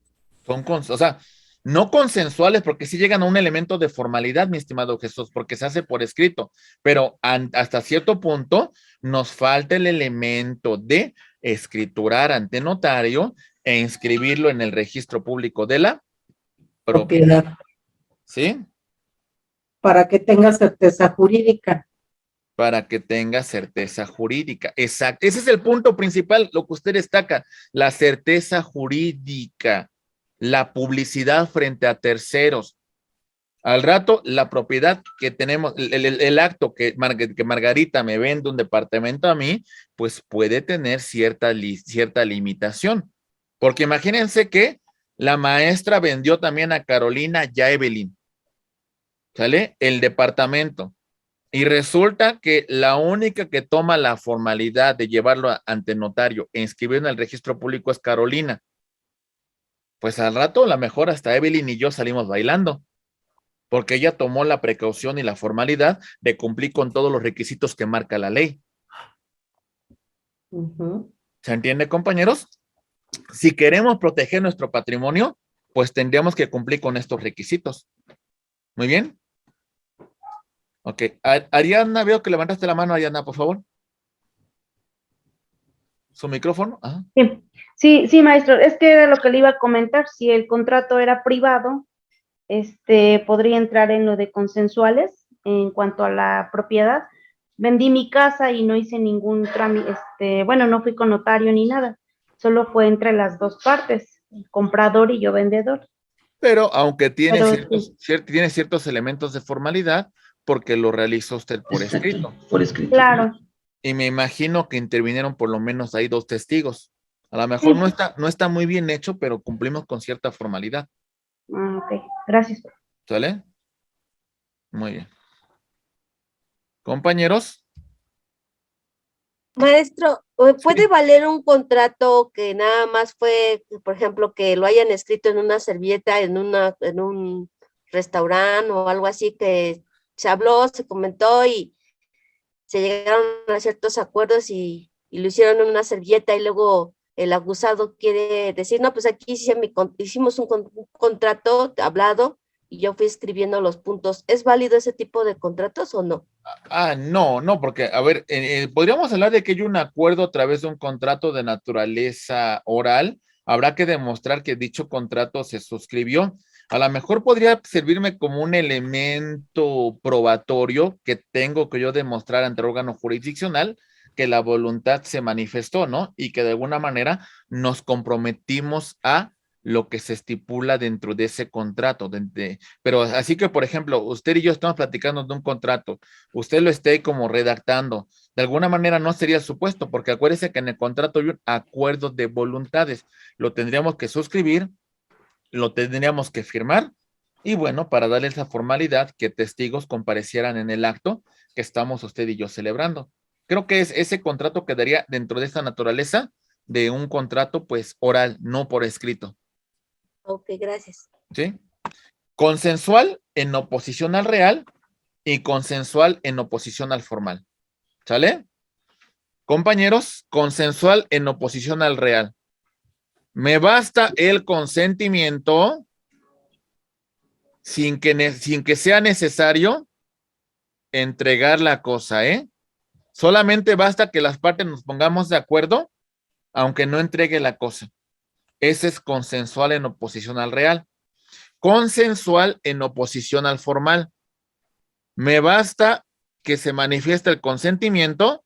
O sea, no consensuales porque sí llegan a un elemento de formalidad, mi estimado Jesús, porque se hace por escrito, pero hasta cierto punto nos falta el elemento de escriturar ante notario e inscribirlo en el registro público de la propiedad. Propiedad. ¿Sí? Para que tenga certeza jurídica. Para que tenga certeza jurídica. Exacto. Ese es el punto principal, lo que usted destaca, la certeza jurídica, la publicidad frente a terceros. Al rato, la propiedad que tenemos, el acto que Margarita me vende un departamento a mí, pues puede tener cierta limitación. Porque imagínense que la maestra vendió también a Carolina y a Evelyn, ¿sale? El departamento. Y resulta que la única que toma la formalidad de llevarlo ante notario e inscribirlo en el registro público es Carolina. Pues al rato, a lo mejor hasta Evelyn y yo salimos bailando, porque ella tomó la precaución y la formalidad de cumplir con todos los requisitos que marca la ley. ¿Se entiende, compañeros? Si queremos proteger nuestro patrimonio, pues tendríamos que cumplir con estos requisitos. Muy bien. Ok. Ariana, veo que levantaste la mano, Ariana, por favor. ¿Su micrófono? Ajá. Sí, maestro, es que era lo que le iba a comentar. Si el contrato era privado, podría entrar en lo de consensuales en cuanto a la propiedad. Vendí mi casa y no hice ningún trámite, bueno, no fui con notario ni nada, solo fue entre las dos partes, el comprador y yo vendedor. Pero aunque tiene, sí. tiene ciertos elementos de formalidad, porque lo realizó usted por escrito. Por escrito. Claro. Y me imagino que intervinieron por lo menos ahí 2 testigos. A lo mejor no está muy bien hecho, pero cumplimos con cierta formalidad. Ok, gracias. ¿Sale? Muy bien. Compañeros. Maestro, ¿puede valer un contrato que nada más fue, por ejemplo, que lo hayan escrito en una servilleta, en un restaurante o algo así, que se habló, se comentó y se llegaron a ciertos acuerdos y lo hicieron en una servilleta y luego el acusado quiere decir, no, pues aquí hicimos un contrato hablado y yo fui escribiendo los puntos? ¿Es válido ese tipo de contratos o no? No, porque, a ver, podríamos hablar de que hay un acuerdo a través de un contrato de naturaleza oral. Habrá que demostrar que dicho contrato se suscribió. A lo mejor podría servirme como un elemento probatorio que tengo que yo demostrar ante el órgano jurisdiccional que la voluntad se manifestó, ¿no? Y que de alguna manera nos comprometimos a lo que se estipula dentro de ese contrato. Pero así que, por ejemplo, usted y yo estamos platicando de un contrato, usted lo esté como redactando, de alguna manera no sería supuesto, porque acuérdese que en el contrato hay un acuerdo de voluntades, lo tendríamos que suscribir, lo tendríamos que firmar, y bueno, para darle esa formalidad, que testigos comparecieran en el acto que estamos usted y yo celebrando. Creo que ese contrato quedaría dentro de esta naturaleza de un contrato, pues, oral, no por escrito. Ok, gracias. ¿Sí? Consensual en oposición al real y consensual en oposición al formal. ¿Sale? Compañeros, consensual en oposición al real. Me basta el consentimiento sin que sea necesario entregar la cosa, ¿eh? Solamente basta que las partes nos pongamos de acuerdo, aunque no entregue la cosa. Ese es consensual en oposición al real. Consensual en oposición al formal. Me basta que se manifieste el consentimiento,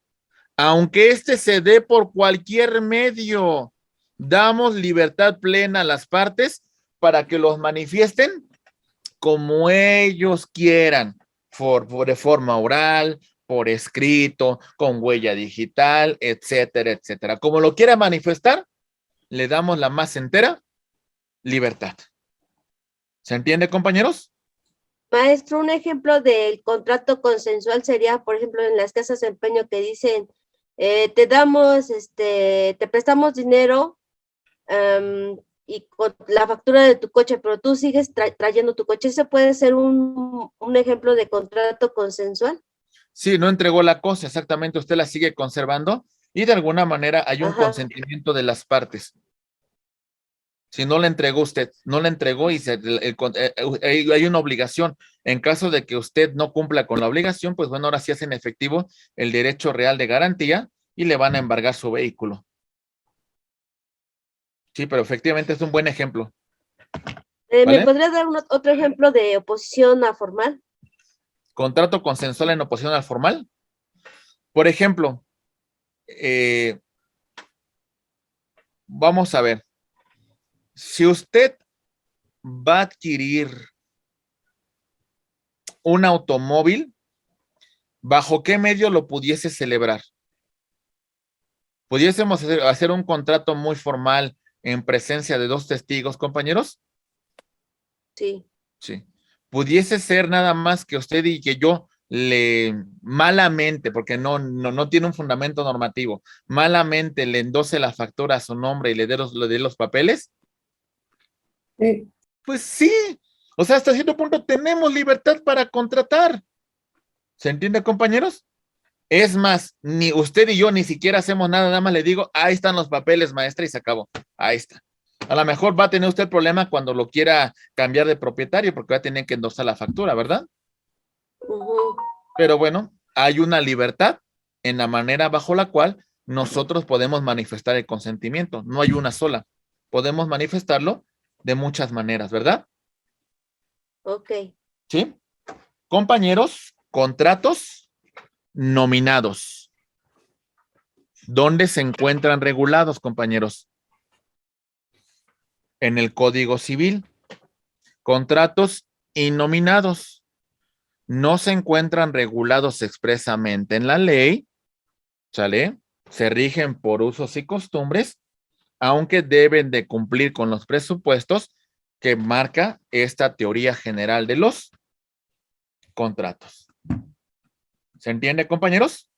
aunque éste se dé por cualquier medio. Damos libertad plena a las partes para que los manifiesten como ellos quieran, de forma oral, por escrito, con huella digital, etcétera, etcétera. Como lo quiera manifestar, le damos la más entera libertad. ¿Se entiende, compañeros? Maestro, un ejemplo del contrato consensual sería, por ejemplo, en las casas de empeño que dicen, te damos, te prestamos dinero y con la factura de tu coche, pero tú sigues trayendo tu coche. ¿Ese puede ser un ejemplo de contrato consensual? Sí, no entregó la cosa, exactamente, usted la sigue conservando y de alguna manera hay un Ajá. consentimiento de las partes. Si no la entregó usted, no la entregó y hay una obligación. En caso de que usted no cumpla con la obligación, pues bueno, ahora sí hacen efectivo el derecho real de garantía y le van a embargar su vehículo. Sí, pero efectivamente es un buen ejemplo. ¿Me ¿Vale? podría dar otro ejemplo de oposición a formal? Contrato consensual en oposición al formal. Por ejemplo, vamos a ver. Si usted va a adquirir un automóvil, ¿bajo qué medio lo pudiese celebrar? ¿Pudiésemos hacer un contrato muy formal en presencia de 2 testigos, compañeros? Sí. Sí. Pudiese ser nada más que usted y que yo malamente, porque no tiene un fundamento normativo, malamente le endose la factura a su nombre y le dé los papeles. Sí. Pues sí. O sea, hasta cierto punto tenemos libertad para contratar. ¿Se entiende, compañeros? Es más, ni usted y yo ni siquiera hacemos nada más le digo, ahí están los papeles, maestra, y se acabó. Ahí está. A lo mejor va a tener usted problema cuando lo quiera cambiar de propietario, porque va a tener que endosar la factura, ¿verdad? Ujú. Pero bueno, hay una libertad en la manera bajo la cual nosotros podemos manifestar el consentimiento. No hay una sola. Podemos manifestarlo de muchas maneras, ¿verdad? Ok. ¿Sí? Compañeros, contratos nominados. ¿Dónde se encuentran regulados, compañeros? En el Código Civil. Contratos innominados no se encuentran regulados expresamente en la ley, ¿sale? Se rigen por usos y costumbres, aunque deben de cumplir con los presupuestos que marca esta teoría general de los contratos. ¿Se entiende, compañeros?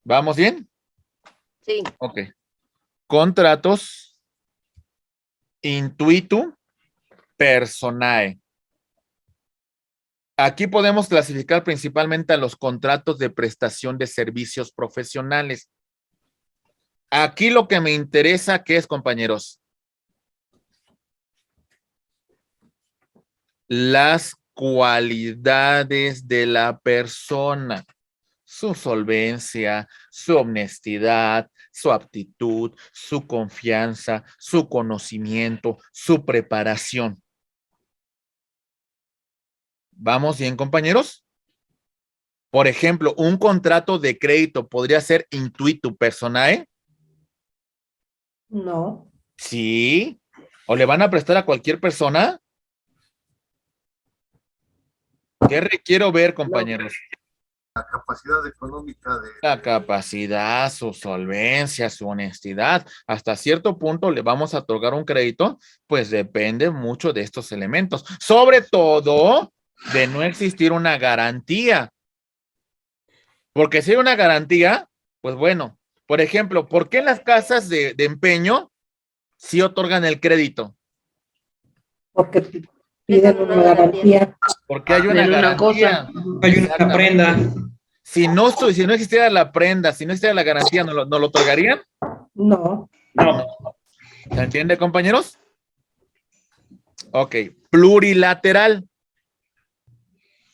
¿Vamos bien? Sí. Ok. Contratos intuitu personae. Aquí podemos clasificar principalmente a los contratos de prestación de servicios profesionales. Aquí lo que me interesa, ¿qué es, compañeros? Las cualidades de la persona, su solvencia, su honestidad, su aptitud, su confianza, su conocimiento, su preparación. ¿Vamos bien, compañeros? Por ejemplo, un contrato de crédito podría ser intuitu personae. No. Sí. ¿O le van a prestar a cualquier persona? ¿Qué requiero ver, compañeros? La capacidad económica de... La capacidad, su solvencia, su honestidad. Hasta cierto punto le vamos a otorgar un crédito, pues depende mucho de estos elementos. Sobre todo, de no existir una garantía. Porque si hay una garantía, pues bueno, por ejemplo, ¿por qué en las casas de empeño sí otorgan el crédito? Porque Tengan piden una una garantía. Porque hay una Piden una garantía. cosa. Hay una Exactamente. prenda. Si no existiera la prenda, si no existiera la garantía, ¿no lo otorgarían? No. No. ¿Se entiende, compañeros? Ok. Plurilateral.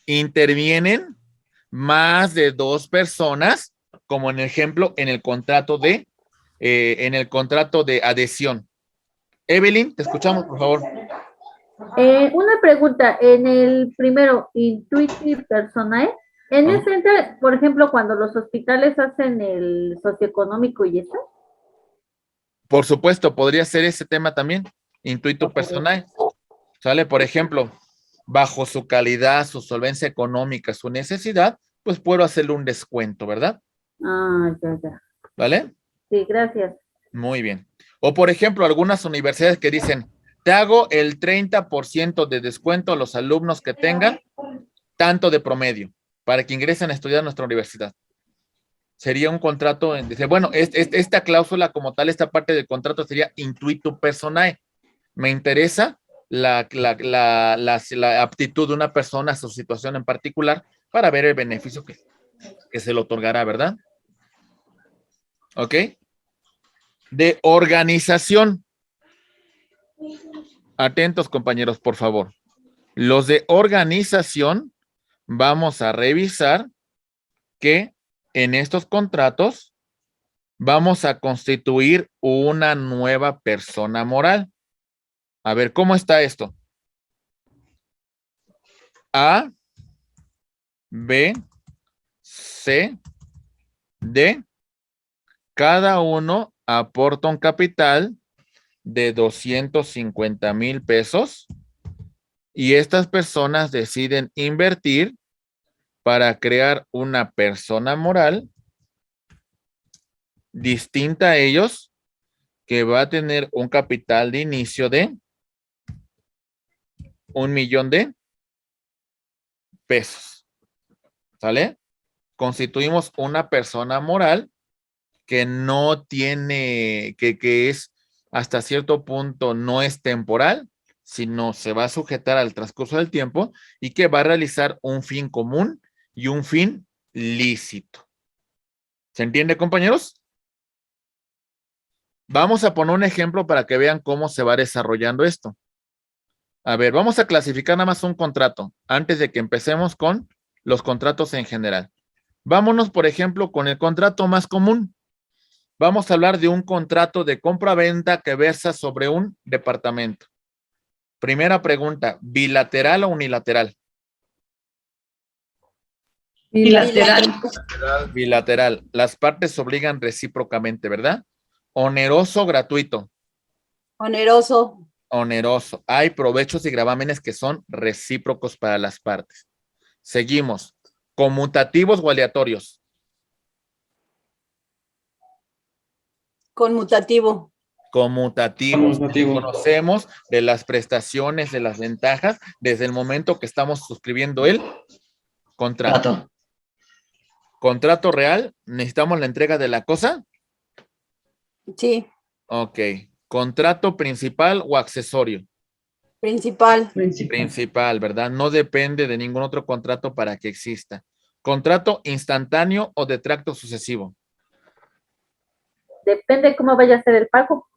Intervienen más de 2 personas, como en el ejemplo, en el contrato de adhesión. Evelyn, te escuchamos, por favor. Una pregunta, en el primero, Intuitive Personae, en Ajá. ese entra, por ejemplo, cuando los hospitales hacen el socioeconómico y eso. Por supuesto, podría ser ese tema también, intuito personal. ¿Sale? Por ejemplo, bajo su calidad, su solvencia económica, su necesidad, pues puedo hacerle un descuento, ¿verdad? Ah, ya. ¿Vale? Sí, gracias. Muy bien. O por ejemplo, algunas universidades que dicen, te hago el 30% de descuento a los alumnos que tengan tanto de promedio para que ingresen a estudiar a nuestra universidad. Sería un contrato, dice, bueno, esta cláusula como tal, esta parte del contrato sería intuito personae. Me interesa la aptitud de una persona a su situación en particular para ver el beneficio que se le otorgará, ¿verdad? ¿Ok? De organización. Atentos, compañeros, por favor. Los de organización, vamos a revisar que en estos contratos vamos a constituir una nueva persona moral. A ver, ¿cómo está esto? A, B, C, D. Cada uno aporta un capital de 250,000 pesos y estas personas deciden invertir para crear una persona moral distinta a ellos que va a tener un capital de inicio de 1,000,000 de pesos. ¿Sale? Constituimos una persona moral que no tiene, que es hasta cierto punto no es temporal, sino se va a sujetar al transcurso del tiempo y que va a realizar un fin común y un fin lícito. ¿Se entiende, compañeros? Vamos a poner un ejemplo para que vean cómo se va desarrollando esto. A ver, vamos a clasificar nada más un contrato antes de que empecemos con los contratos en general. Vámonos, por ejemplo, con el contrato más común. Vamos a hablar de un contrato de compra-venta que versa sobre un departamento. Primera pregunta, ¿bilateral o unilateral? Bilateral. Bilateral. Las partes se obligan recíprocamente, ¿verdad? Oneroso o gratuito. Oneroso. Oneroso. Hay provechos y gravámenes que son recíprocos para las partes. Seguimos. ¿Conmutativos o aleatorios? Conmutativo. Conmutativos. Conmutativo. Conocemos de las prestaciones, de las ventajas, desde el momento que estamos suscribiendo el contrato. Trato. Contrato real, necesitamos la entrega de la cosa. Sí. Ok. Contrato principal o accesorio. Principal. Principal, ¿verdad? No depende de ningún otro contrato para que exista. Contrato instantáneo o de tracto sucesivo. Depende cómo vaya a ser el pago.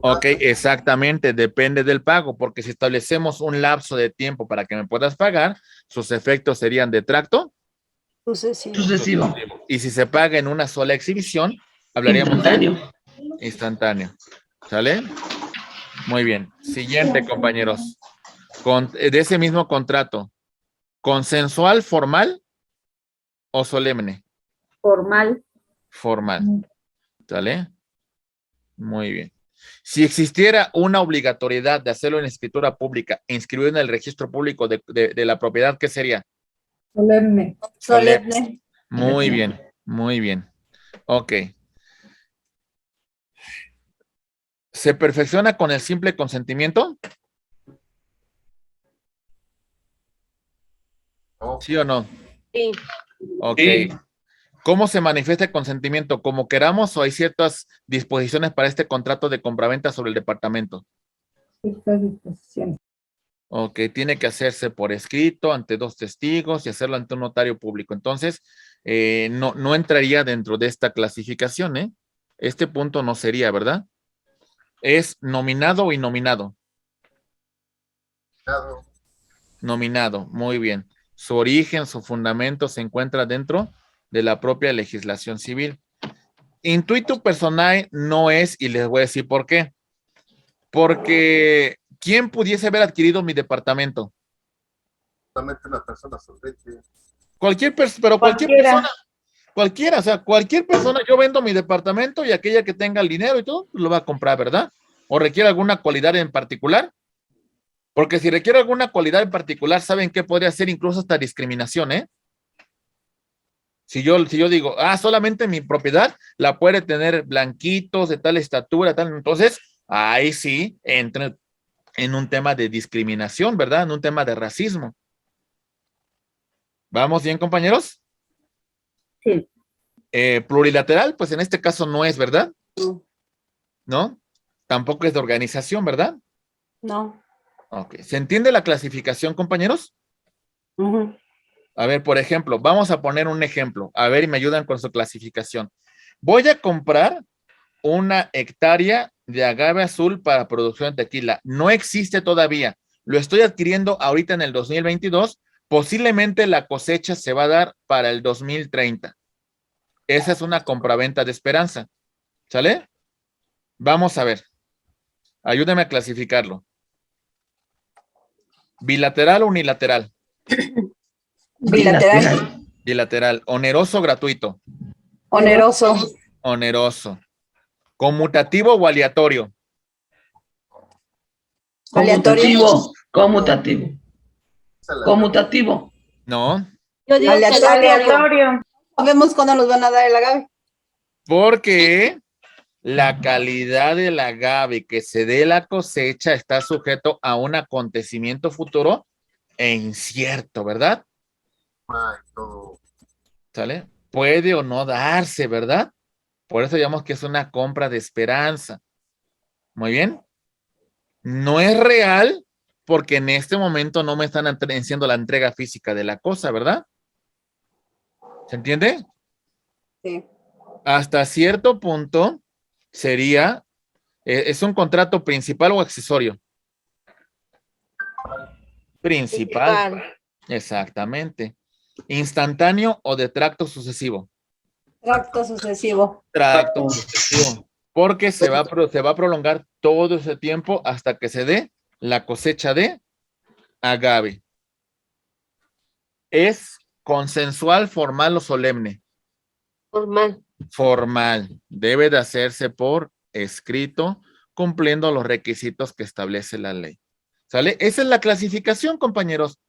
Ok, exactamente, depende del pago, porque si establecemos un lapso de tiempo para que me puedas pagar, sus efectos serían de tracto Sucesivo. y si se paga en una sola exhibición, hablaríamos de Instantáneo. instantáneo. ¿Sale? Muy bien. Siguiente, compañeros. De ese mismo contrato, ¿consensual, formal o solemne? Formal. Formal. ¿Sale? Muy bien. Si existiera una obligatoriedad de hacerlo en escritura pública, inscribirlo en el registro público de la propiedad, ¿qué sería? Solemne. Solemne. Muy bien, muy bien. Ok. ¿Se perfecciona con el simple consentimiento? No. ¿Sí o no? Sí. Ok. Sí. ¿Cómo se manifiesta el consentimiento? ¿Como queramos o hay ciertas disposiciones para este contrato de compraventa sobre el departamento? Ciertas disposiciones. Ok, tiene que hacerse por escrito ante 2 testigos y hacerlo ante un notario público. Entonces, no entraría dentro de esta clasificación, ¿eh? Este punto no sería, ¿verdad? ¿Es nominado o innominado? Claro. Nominado, muy bien. Su origen, su fundamento se encuentra dentro de la propia legislación civil. Intuito personal no es, y les voy a decir por qué. Porque, ¿quién pudiese haber adquirido mi departamento? Solamente una persona solvente. Cualquier Cualquiera. persona, cualquiera, o sea, cualquier persona, yo vendo mi departamento y aquella que tenga el dinero y todo, lo va a comprar, ¿verdad? ¿O requiere alguna cualidad en particular? Porque si requiere alguna cualidad en particular, ¿saben qué podría ser? Incluso hasta discriminación, ¿eh? Si yo digo, solamente mi propiedad la puede tener blanquitos de tal estatura, tal, entonces, ahí sí entra en un tema de discriminación, ¿verdad? En un tema de racismo. ¿Vamos bien, compañeros? Sí. Plurilateral, pues en este caso no es, ¿verdad? ¿No? Tampoco es de organización, ¿verdad? No. Ok. ¿Se entiende la clasificación, compañeros? Ujú. A ver, por ejemplo, vamos a poner un ejemplo. A ver, y me ayudan con su clasificación. Voy a comprar 1 hectárea de agave azul para producción de tequila. No existe todavía. Lo estoy adquiriendo ahorita en el 2022. Posiblemente la cosecha se va a dar para el 2030. Esa es una compraventa de esperanza. ¿Sale? Vamos a ver. Ayúdame a clasificarlo. ¿Bilateral o unilateral? Bilateral. Bilateral. ¿Oneroso o gratuito? Oneroso. Oneroso. ¿Conmutativo o aleatorio? Aleatorio. Conmutativo. Conmutativo. No, Yo digo que Aleatorio. Aleatorio. Sabemos cuándo nos van a dar el agave. porque la calidad del agave que se dé la cosecha está sujeto a un acontecimiento futuro e incierto, ¿verdad? Ay, todo. ¿Sale? Puede o no darse, ¿verdad? Por eso llamamos que es una compra de esperanza. Muy bien. No es real porque en este momento no me están haciendo la entrega física de la cosa, ¿verdad? ¿Se entiende? Sí. Hasta cierto punto sería, ¿es un contrato principal o accesorio? Principal. Exactamente. ¿Instantáneo o de tracto sucesivo? Tracto sucesivo. Tracto sucesivo. Porque se va a prolongar todo ese tiempo hasta que se dé la cosecha de agave. ¿Es consensual, formal o solemne? Formal. Formal. Debe de hacerse por escrito, cumpliendo los requisitos que establece la ley. ¿Sale? Esa es la clasificación, compañeros.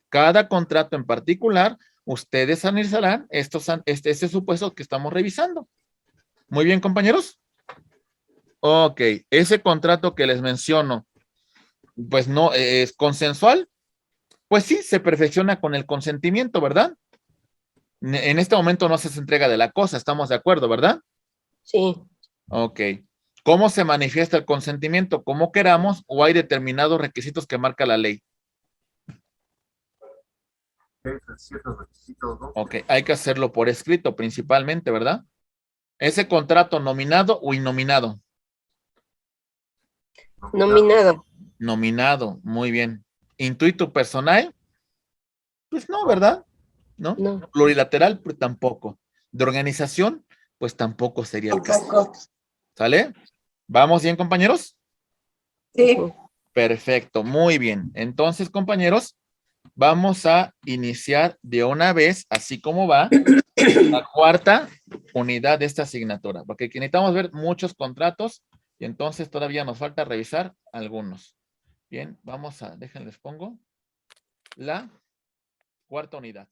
Cada contrato en particular, ustedes analizarán este supuesto que estamos revisando. Muy bien, compañeros. Ok, ese contrato que les menciono, pues no es consensual. Pues sí, se perfecciona con el consentimiento, ¿verdad? En este momento no se hace entrega de la cosa, estamos de acuerdo, ¿verdad? Sí. Ok. ¿Cómo se manifiesta el consentimiento? ¿Cómo queramos o hay determinados requisitos que marca la ley? Ciertos requisitos, ¿no? Ok, hay que hacerlo por escrito principalmente, ¿verdad? ¿Ese contrato nominado o innominado? Nominado. Nominado, muy bien. ¿Intuito personal? Pues no, ¿verdad? ¿No? No. Plurilateral, pues tampoco. ¿De organización? Pues tampoco sería el caso. Tampoco. ¿Sale? ¿Vamos bien, compañeros? Sí. Perfecto, muy bien. Entonces, compañeros, vamos a iniciar de una vez, así como va, la cuarta unidad de esta asignatura, porque aquí necesitamos ver muchos contratos y entonces todavía nos falta revisar algunos. Bien, vamos a, déjenles pongo la cuarta unidad.